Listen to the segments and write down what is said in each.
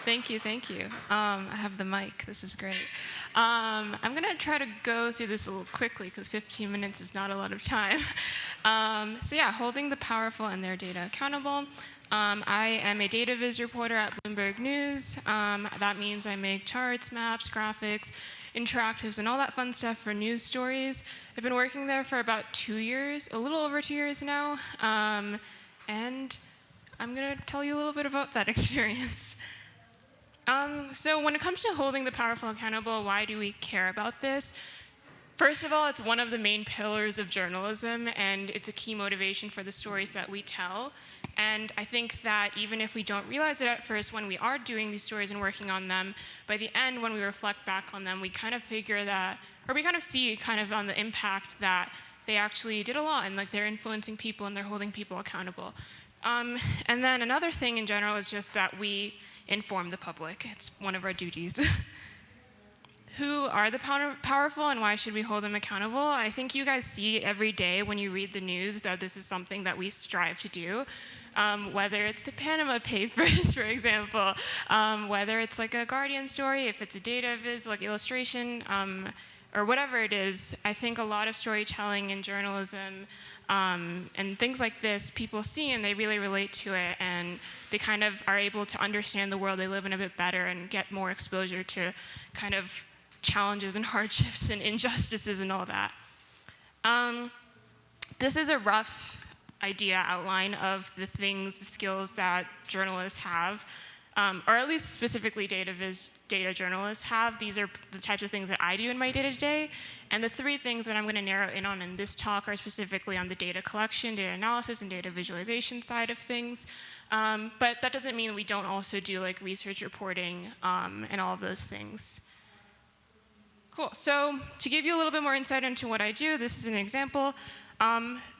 Thank you, thank you. I have the mic. This is great. I'm going to try to go through this a little quickly because 15 minutes is not a lot of time. So yeah, holding the powerful and their data accountable. I am a data viz reporter at Bloomberg News. That means I make charts, maps, graphics, interactives, and all that fun stuff for news stories. I've been working there for about 2 years, a little over 2 years now. And I'm going to tell you a little bit about that experience. So when it comes to holding the powerful accountable, why do we care about this? First of all, it's one of the main pillars of journalism, and it's a key motivation for the stories that we tell. And I think that even if we don't realize it at first when we are doing these stories and working on them, by the end, when we reflect back on them, we kind of figure that, or we kind of see kind of on the impact that they actually did a lot, and like they're influencing people and they're holding people accountable. And then another thing in general is just that we inform the public. It's one of our duties. Who are the powerful and why should we hold them accountable? I think you guys see every day when you read the news that this is something that we strive to do. Whether it's the Panama Papers, for example, whether it's like a Guardian story, if it's a data viz, like illustration, or whatever it is, I think a lot of storytelling in journalism and things like this, people see and they really relate to it, and they kind of are able to understand the world they live in a bit better and get more exposure to kind of challenges and hardships and injustices and all that. This is a rough idea outline of the things, the skills that journalists have, or at least specifically data journalists have. These are the types of things that I do in my day-to-day. And the three things that I'm going to narrow in on in this talk are specifically on the data collection, data analysis, and data visualization side of things. But that doesn't mean we don't also do like research reporting and all of those things. Cool. So to give you a little bit more insight into what I do, this is an example.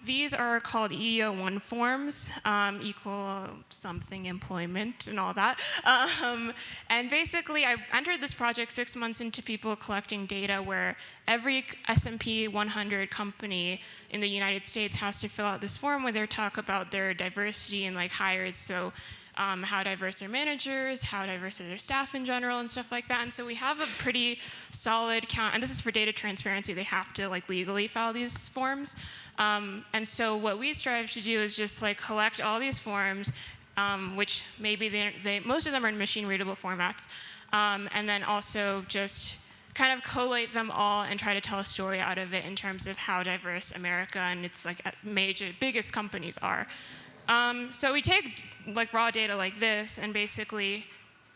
These are called EEO1 forms, equal something employment and all that. And basically, I entered this project 6 months into people collecting data where every S&P 100 company in the United States has to fill out this form where they talk about their diversity and like hires. So how diverse are managers, how diverse are their staff in general, and stuff like that. And so we have a pretty solid count, and this is for data transparency. They have to like legally file these forms. And so what we strive to do is just like collect all these forms, which maybe most of them are in machine readable formats, and then also just kind of collate them all and try to tell a story out of it in terms of how diverse America and its like biggest companies are. So we take like raw data like this, and basically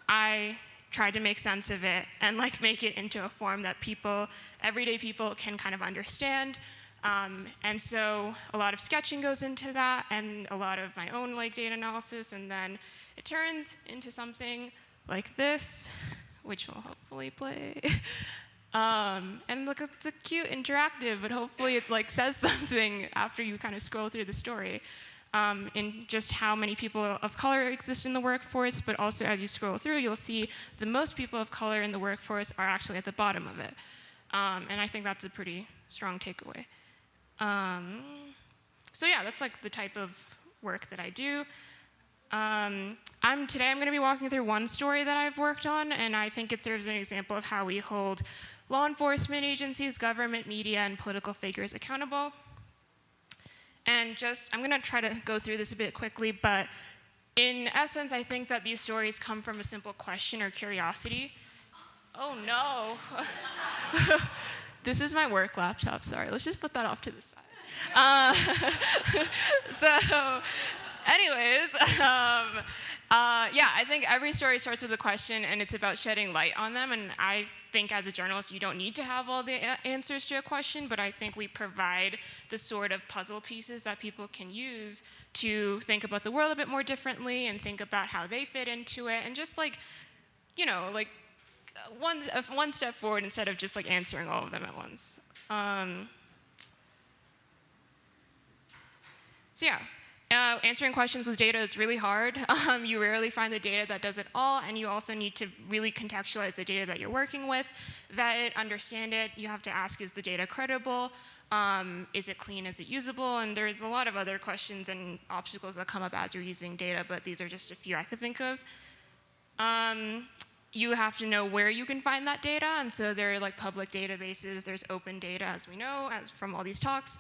I tried to make sense of it and like make it into a form that everyday people can kind of understand. And so a lot of sketching goes into that, and a lot of my own like data analysis, and then it turns into something like this, which will hopefully play. And look, it's a cute interactive, but hopefully it like says something after you kind of scroll through the story. In just how many people of color exist in the workforce, but also as you scroll through, you'll see the most people of color in the workforce are actually at the bottom of it. And I think that's a pretty strong takeaway. So yeah, that's like the type of work that I do. Today I'm going to be walking through one story that I've worked on, and I think it serves as an example of how we hold law enforcement agencies, government, media, and political figures accountable. And I'm going to try to go through this a bit quickly, but in essence, I think that these stories come from a simple question or curiosity. Oh no. This is my work laptop, sorry. Let's just put that off to the side. So, anyways, yeah, I think every story starts with a question, and it's about shedding light on them. And I think as a journalist, you don't need to have all the answers to a question, but I think we provide the sort of puzzle pieces that people can use to think about the world a bit more differently and think about how they fit into it, and just like, you know, like one step forward instead of just like answering all of them at once. So yeah. Answering questions with data is really hard. You rarely find the data that does it all, and you also need to really contextualize the data that you're working with, vet it, understand it. You have to ask, is the data credible? Is it clean? Is it usable? And there's a lot of other questions and obstacles that come up as you're using data, but these are just a few I could think of. You have to know where you can find that data, and so there are like public databases, there's open data, as we know, from all these talks.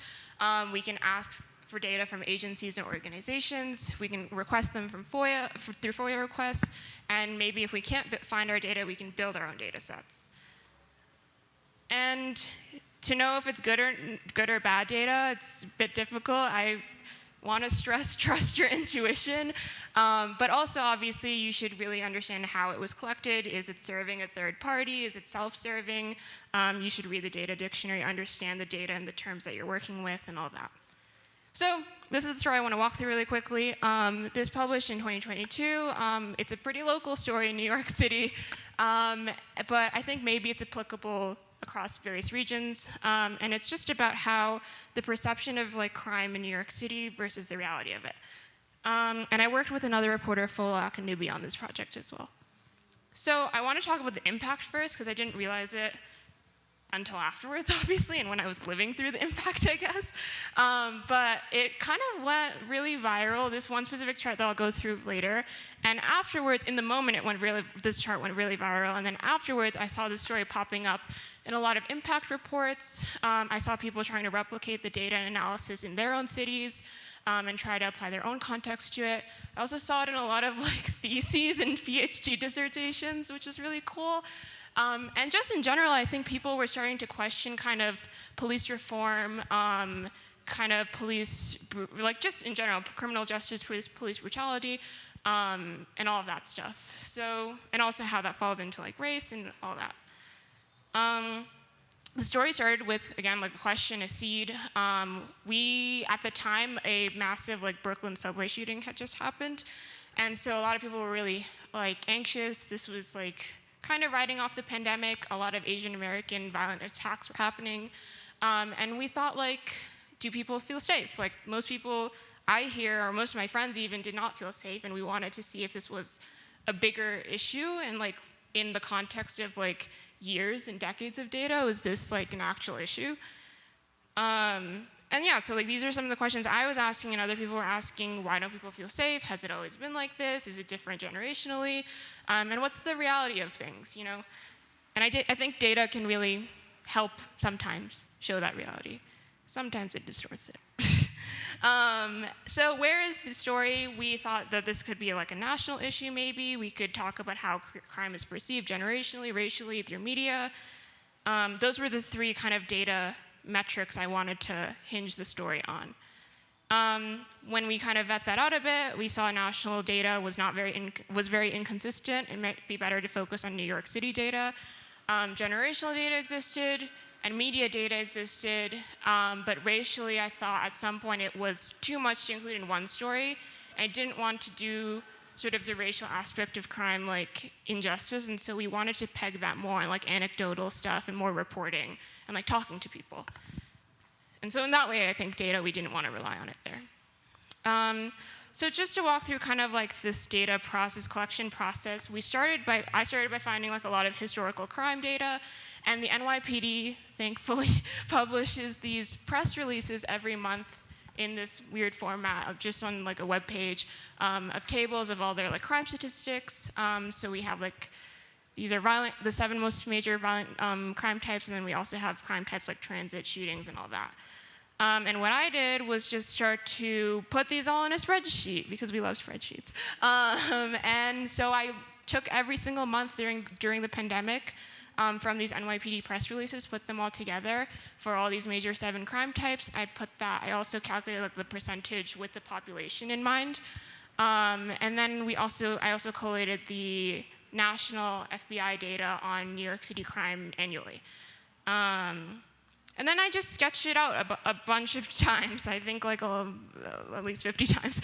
We can ask for data from agencies and organizations. We can request them from through FOIA requests, and maybe if we can't find our data, we can build our own data sets. And to know if it's good or bad data, it's a bit difficult. I want to stress trust your intuition, but also obviously you should really understand how it was collected. Is it serving a third party? Is it self-serving? You should read the data dictionary, understand the data and the terms that you're working with and all that. So this is the story I want to walk through really quickly. This published in 2022. It's a pretty local story in New York City, but I think maybe it's applicable across various regions, and it's just about how the perception of like crime in New York City versus the reality of it. And I worked with another reporter, Fola Akanubi, on this project as well. So I want to talk about the impact first, because I didn't realize it until afterwards, obviously, and when I was living through the impact, I guess. But it kind of went really viral, this one specific chart that I'll go through later. And afterwards, in the moment, this chart went really viral. And then afterwards, I saw this story popping up in a lot of impact reports. I saw people trying to replicate the data and analysis in their own cities and try to apply their own context to it. I also saw it in a lot of like theses and PhD dissertations, which is really cool. And just in general, I think people were starting to question kind of police reform, kind of police, like just in general, criminal justice, police brutality, and all of that stuff. So, and also how that falls into like race and all that. The story started with, again, like a question, a seed. At the time, a massive like Brooklyn subway shooting had just happened. And so a lot of people were really like anxious. This was like kind of riding off the pandemic. A lot of Asian American violent attacks were happening. And we thought, like, do people feel safe? Like, most people I hear, or most of my friends even, did not feel safe, and we wanted to see if this was a bigger issue, and like, in the context of like years and decades of data, was this like an actual issue? And yeah, so like these are some of the questions I was asking, and other people were asking, why don't people feel safe? Has it always been like this? Is it different generationally? And what's the reality of things, you know? And I think data can really help sometimes show that reality. Sometimes it distorts it. So where is the story? We thought that this could be like a national issue maybe. We could talk about how crime is perceived generationally, racially, through media. Those were the three kind of data metrics I wanted to hinge the story on. When we kind of vet that out a bit, we saw national data was very inconsistent. It might be better to focus on New York City data. Generational data existed, and media data existed, but racially, I thought at some point it was too much to include in one story. I didn't want to do sort of the racial aspect of crime like injustice, and so we wanted to peg that more on like anecdotal stuff and more reporting and like talking to people. And so in that way, I think data, we didn't want to rely on it there. So just to walk through kind of like this data collection process, I started by finding like a lot of historical crime data, and the NYPD thankfully publishes these press releases every month in this weird format of just on like a web page of tables of all their like crime statistics. So we have like, these are the 7 most major violent crime types, and then we also have crime types like transit, shootings, and all that. And what I did was just start to put these all in a spreadsheet, because we love spreadsheets. And so I took every single month during the pandemic from these NYPD press releases, put them all together for all these major 7 crime types. I also calculated like, the percentage with the population in mind. And then I also collated the national FBI data on New York City crime annually. And then I just sketched it out a bunch of times, I think like at least 50 times,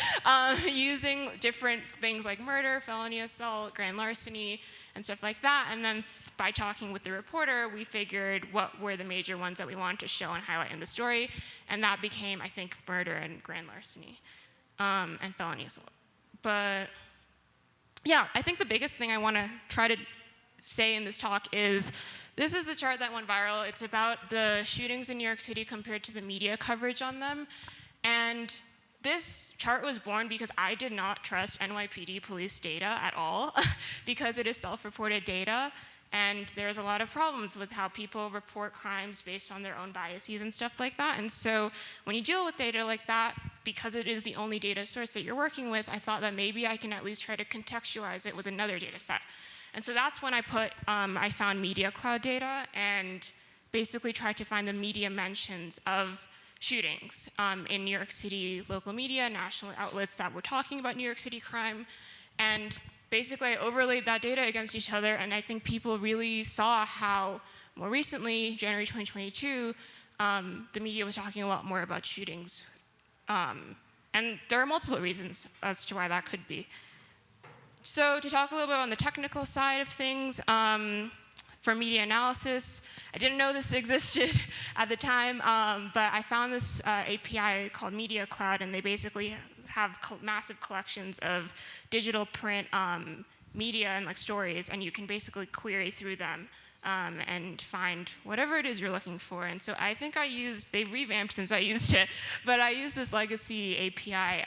using different things like murder, felony assault, grand larceny, and stuff like that. And then by talking with the reporter, we figured what were the major ones that we wanted to show and highlight in the story. And that became, I think, murder and grand larceny and felony assault. But yeah, I think the biggest thing I want to try to say in this talk is, this is the chart that went viral. It's about the shootings in New York City compared to the media coverage on them. And this chart was born because I did not trust NYPD police data at all because it is self-reported data, and there's a lot of problems with how people report crimes based on their own biases and stuff like that. And so when you deal with data like that, because it is the only data source that you're working with, I thought that maybe I can at least try to contextualize it with another data set. And so that's when I found media cloud data and basically tried to find the media mentions of shootings in New York City local media, national outlets that were talking about New York City crime. And basically, I overlaid that data against each other, and I think people really saw how, more recently, January 2022, the media was talking a lot more about shootings. And there are multiple reasons as to why that could be. So to talk a little bit on the technical side of things, for media analysis, I didn't know this existed at the time, but I found this API called Media Cloud, and they basically have massive collections of digital print media and like stories, and you can basically query through them and find whatever it is you're looking for. And so I think they revamped since I used it, but I used this legacy API,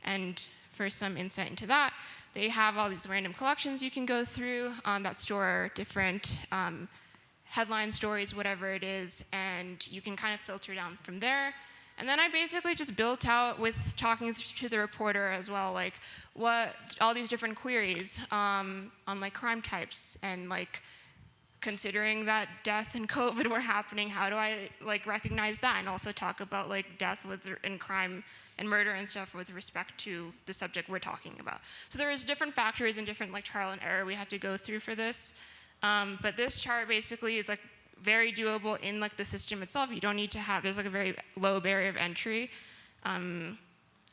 and for some insight into that, they have all these random collections you can go through that store different headline stories, whatever it is, and you can kind of filter down from there. And then I basically just built out with talking to the reporter as well, like all these different queries on like crime types, and like considering that death and COVID were happening, how do I like recognize that, and also talk about like death and crime and murder and stuff with respect to the subject we're talking about. So there was different factors and different like trial and error we had to go through for this. But this chart basically is like very doable in like the system itself. You don't need to there's like a very low barrier of entry. And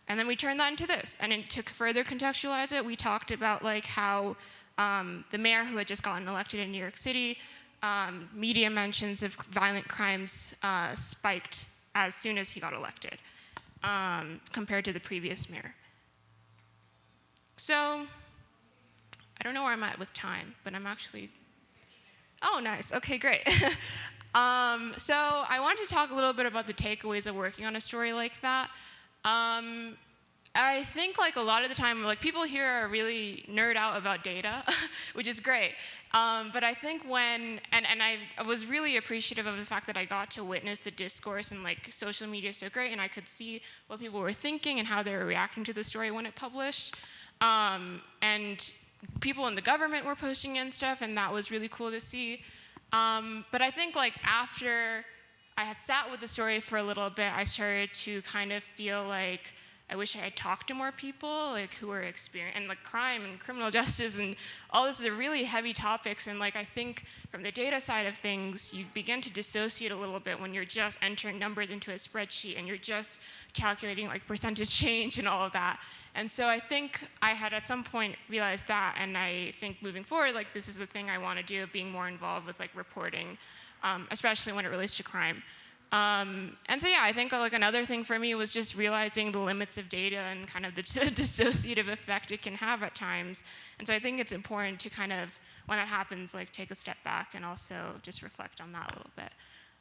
then we turned that into this. And to further contextualize it, we talked about like how the mayor who had just gotten elected in New York City, media mentions of violent crimes spiked as soon as he got elected, compared to the previous mayor. So I don't know where I'm at with time, but I'm actually, oh, nice. Okay, great. So I wanted to talk a little bit about the takeaways of working on a story like that. I think like a lot of the time, like people here are really nerd out about data, which is great. But I think and I was really appreciative of the fact that I got to witness the discourse, and like social media is so great, and I could see what people were thinking and how they were reacting to the story when it published. And people in the government were posting in stuff, and that was really cool to see. But I think like after I had sat with the story for a little bit, I started to kind of feel like I wish I had talked to more people like who were experiencing, and like crime and criminal justice and all this are really heavy topics. And like I think from the data side of things, you begin to dissociate a little bit when you're just entering numbers into a spreadsheet and you're just calculating like percentage change and all of that. And so I think I had at some point realized that, and I think moving forward, like this is the thing I want to do, being more involved with like reporting, especially when it relates to crime. And so yeah, I think like another thing for me was just realizing the limits of data and kind of the dissociative effect it can have at times. And so I think it's important to kind of, when that happens, like take a step back and also just reflect on that a little bit.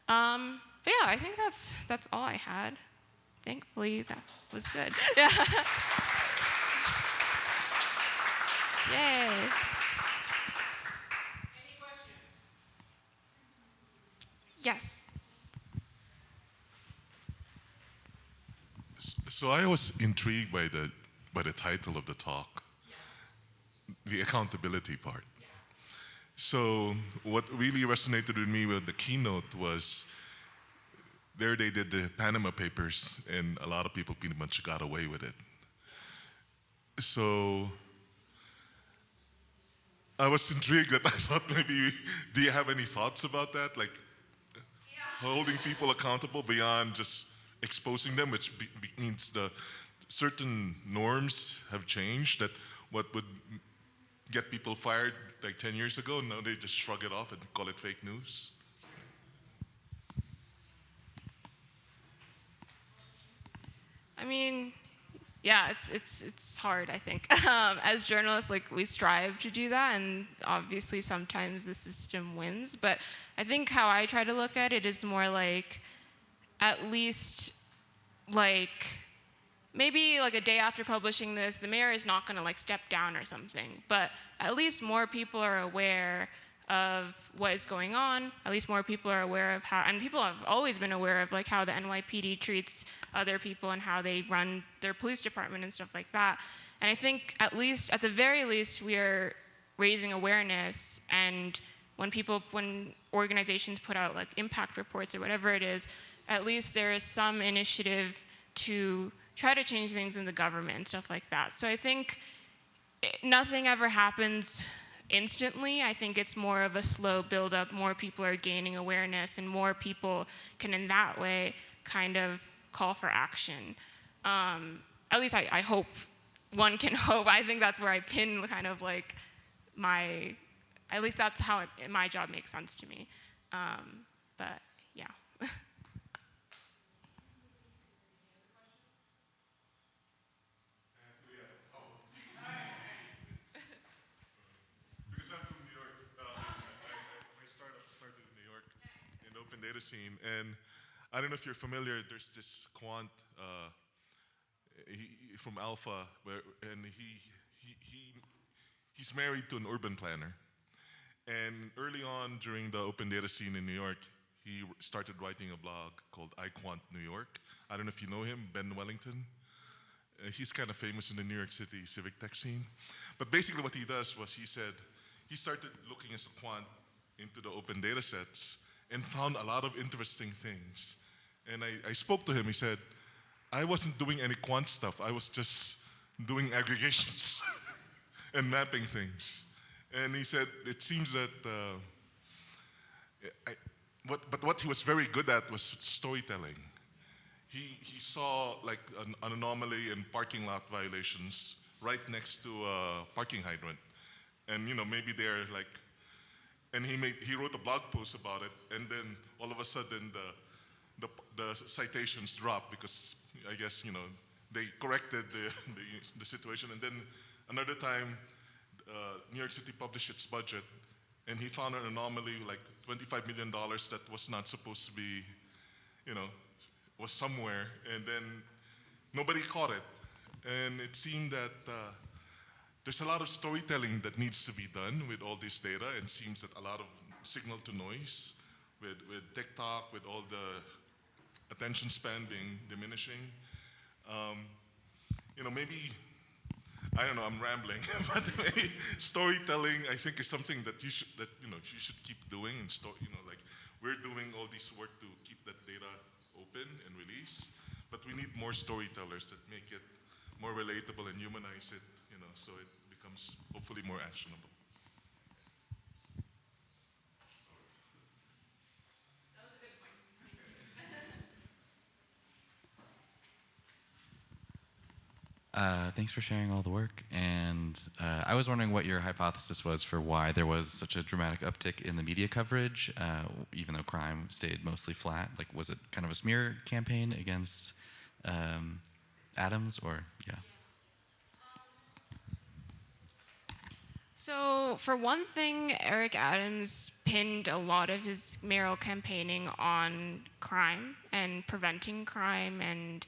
But yeah, I think that's all I had. Thankfully, that was good. Yeah. Yay. Any questions? Yes. So I was intrigued by the title of the talk, the accountability part. So what really resonated with me with the keynote was there they did the Panama Papers, and a lot of people pretty much got away with it. So I was intrigued that I thought maybe, do you have any thoughts about that? Like holding people accountable beyond just exposing them, which means the certain norms have changed, that what would get people fired like 10 years ago, now they just shrug it off and call it fake news. I mean, yeah, it's hard, I think. As journalists, like we strive to do that, and obviously sometimes the system wins, but I think how I try to look at it is more like, at least like maybe like a day after publishing this, the mayor is not going to like step down or something, but at least more people are aware of what is going on. At least more people are aware of how, and people have always been aware of like how the NYPD treats other people and how they run their police department and stuff like that. And I think at the very least, we are raising awareness. And when organizations put out like impact reports or whatever it is, at least there is some initiative to try to change things in the government and stuff like that. So I think nothing ever happens instantly. I think it's more of a slow build up. More people are gaining awareness and more people can in that way kind of call for action. At least I hope one can hope. I think that's where I pin kind of like at least that's how my job makes sense to me. But yeah. Data scene, and I don't know if you're familiar. There's this quant from Alpha, and he's married to an urban planner. And early on during the open data scene in New York, he started writing a blog called iQuant New York. I don't know if you know him, Ben Wellington. He's kind of famous in the New York City civic tech scene. But basically what he does was he said he started looking as a quant into the open data sets and found a lot of interesting things. And I spoke to him, he said, I wasn't doing any quant stuff, I was just doing aggregations and mapping things. And he said, it seems that, what he was very good at was storytelling. He saw like an anomaly in parking lot violations right next to a parking hydrant. And maybe they're like, and he wrote a blog post about it, and then all of a sudden the citations dropped because I guess they corrected the situation. And then another time, New York City published its budget, and he found an anomaly like $25 million that was not supposed to be, was somewhere, and then nobody caught it. And it seemed that there's a lot of storytelling that needs to be done with all this data, and seems that a lot of signal to noise with TikTok, with all the attention span being diminishing. Maybe, I don't know, I'm rambling, but maybe storytelling I think is something that you should keep doing. And like we're doing all this work to keep that data open and release, but we need more storytellers that make it more relatable and humanize it, so it becomes hopefully more actionable. That was a good point. Thanks for sharing all the work. And I was wondering what your hypothesis was for why there was such a dramatic uptick in the media coverage, even though crime stayed mostly flat. Like, was it kind of a smear campaign against Adams, or yeah? So for one thing, Eric Adams pinned a lot of his mayoral campaigning on crime and preventing crime and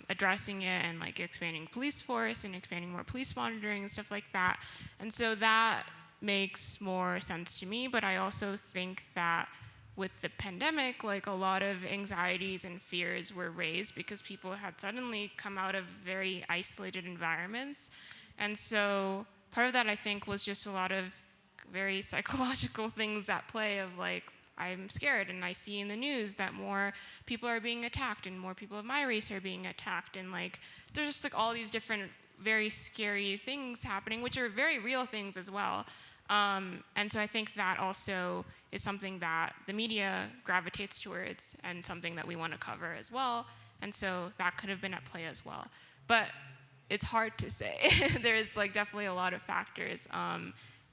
addressing it and like expanding police force and expanding more police monitoring and stuff like that. And so that makes more sense to me, but I also think that with the pandemic, like a lot of anxieties and fears were raised because people had suddenly come out of very isolated environments. And so part of that, I think, was just a lot of very psychological things at play of like, I'm scared and I see in the news that more people are being attacked and more people of my race are being attacked. And like, there's just like all these different very scary things happening, which are very real things as well. And so I think that also is something that the media gravitates towards and something that we want to cover as well. And so that could have been at play as well. But it's hard to say. There's like definitely a lot of factors.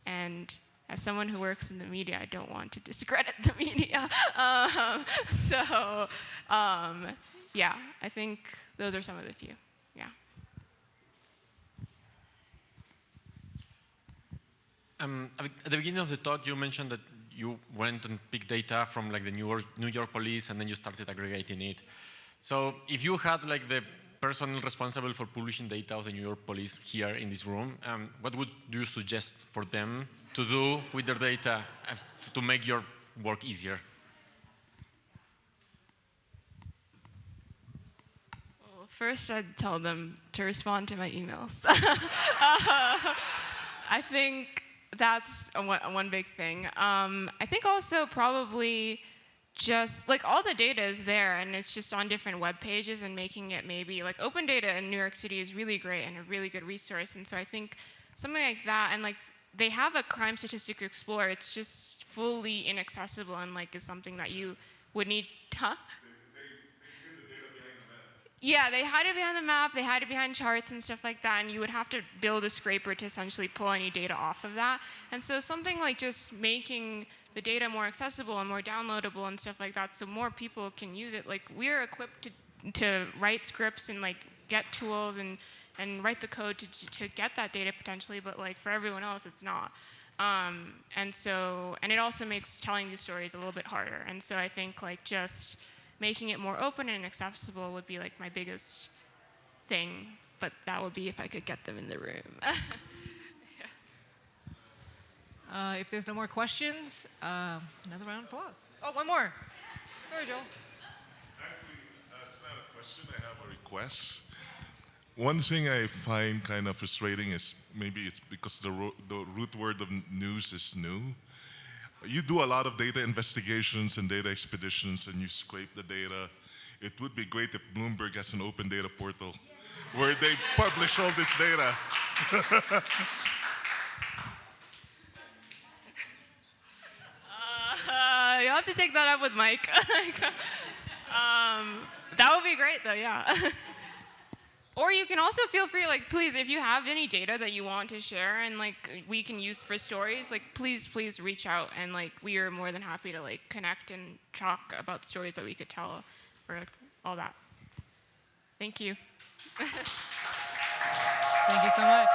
And as someone who works in the media, I don't want to discredit the media. Yeah, I think those are some of the few. Yeah. At the beginning of the talk, you mentioned that you went and picked data from like the New York police, and then you started aggregating it. So if you had like the person responsible for publishing data of the New York police here in this room, what would you suggest for them to do with their data to make your work easier? Well, first, I'd tell them to respond to my emails. I think that's one big thing. I think also probably just like all the data is there and it's just on different web pages, and making it maybe like open data in New York City is really great and a really good resource. And so I think something like that, and like they have a crime statistics explorer, it's just fully inaccessible and like is something that you would need. Huh? Yeah, they hide it behind the map, they hide it behind charts and stuff like that, and you would have to build a scraper to essentially pull any data off of that. And so something like just making the data more accessible and more downloadable and stuff like that so more people can use it. Like we're equipped to write scripts and like get tools and write the code to get that data potentially, but like for everyone else it's not. And it also makes telling these stories a little bit harder. And so I think like just making it more open and accessible would be like my biggest thing, but that would be if I could get them in the room. If there's no more questions, another round of applause. Oh, one more. Sorry, Joel. Actually, it's not a question, I have a request. One thing I find kind of frustrating is maybe it's because the root word of news is new. You do a lot of data investigations and data expeditions and you scrape the data. It would be great if Bloomberg has an open data portal where they publish all this data. You'll have to take that up with Mike. That would be great though, yeah. Or you can also feel free, like, please, if you have any data that you want to share and like we can use for stories, like please reach out, and like we are more than happy to like connect and talk about stories that we could tell or all that. Thank you. Thank you so much.